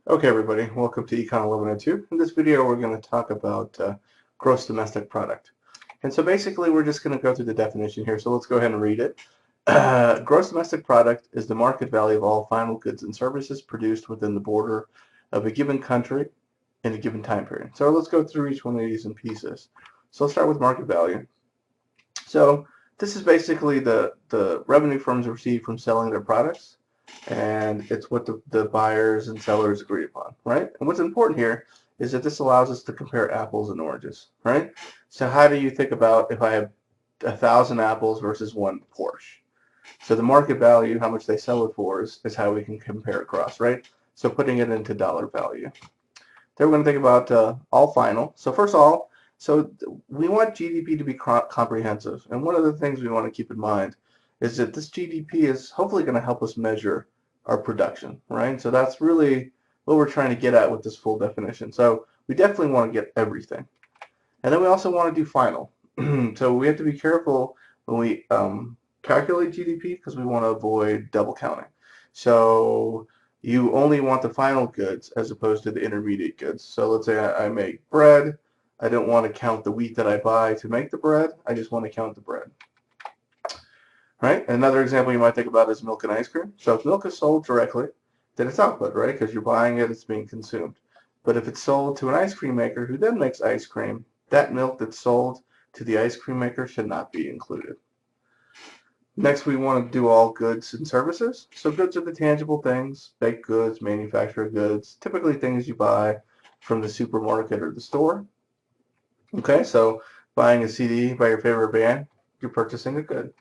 Okay, everybody, welcome to Econ 1102. In this video, we're going to talk about gross domestic product. And so basically, we're just going to go through the definition here. So let's go ahead and read it. Gross domestic product is the market value of all final goods and services produced within the border of a given country in a given time period. So let's go through each one of these in pieces. So let's start with market value. So this is basically the revenue firms receive from selling their products, and it's what the buyers and sellers agree upon, right? And what's important here is that this allows us to compare apples and oranges, right? So how do you think about if I have 1,000 apples versus one Porsche? So the market value, how much they sell it for, is how we can compare across, right? So putting it into dollar value. Then we're going to think about all final. So first of all, so we want GDP to be comprehensive. And one of the things we want to keep in mind is that this GDP is hopefully going to help us measure our production, right? So that's really what we're trying to get at with this full definition. So we definitely want to get everything. And then we also want to do final. So we have to be careful when we calculate GDP because we want to avoid double counting. So you only want the final goods as opposed to the intermediate goods. So let's say I make bread. I don't want to count the wheat that I buy to make the bread. I just want to count the bread. Right? Another example you might think about is milk and ice cream. So if milk is sold directly, then it's output, right? Because you're buying it, it's being consumed. But if it's sold to an ice cream maker who then makes ice cream, that milk that's sold to the ice cream maker should not be included. Next, we want to do all goods and services. So goods are the tangible things, baked goods, manufactured goods, typically things you buy from the supermarket or the store. Okay, so buying a CD by your favorite band, you're purchasing a good.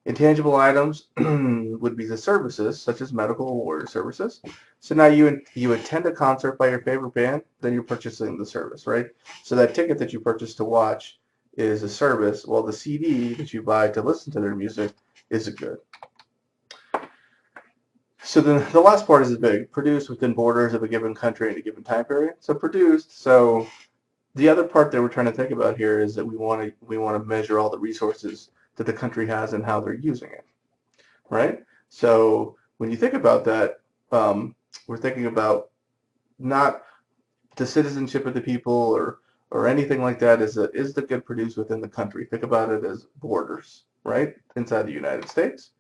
Intangible items would be the services, such as medical or lawyer services. So now you attend a concert by your favorite band, then you're purchasing the service, right? So that ticket that you purchased to watch is a service, while the CD that you buy to listen to their music is a good. So then the last part is big, produced within borders of a given country in a given time period. So produced, so the other part that we're trying to think about here is that we want to measure all the resources that the country has and how they're using it, right? So when you think about that, we're thinking about not the citizenship of the people or anything like that. Is the good produced within the country? Think about it as borders, right? Inside the United States,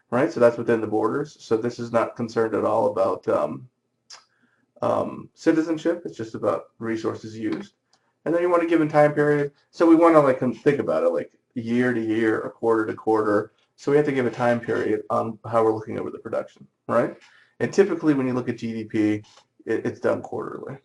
right? So that's within the borders. So this is not concerned at all about citizenship. It's just about resources used. And then you want a given time period. So we want to like think about it like year to year or quarter to quarter. So we have to give a time period on how we're looking over the production, right? And typically when you look at GDP, it's done quarterly.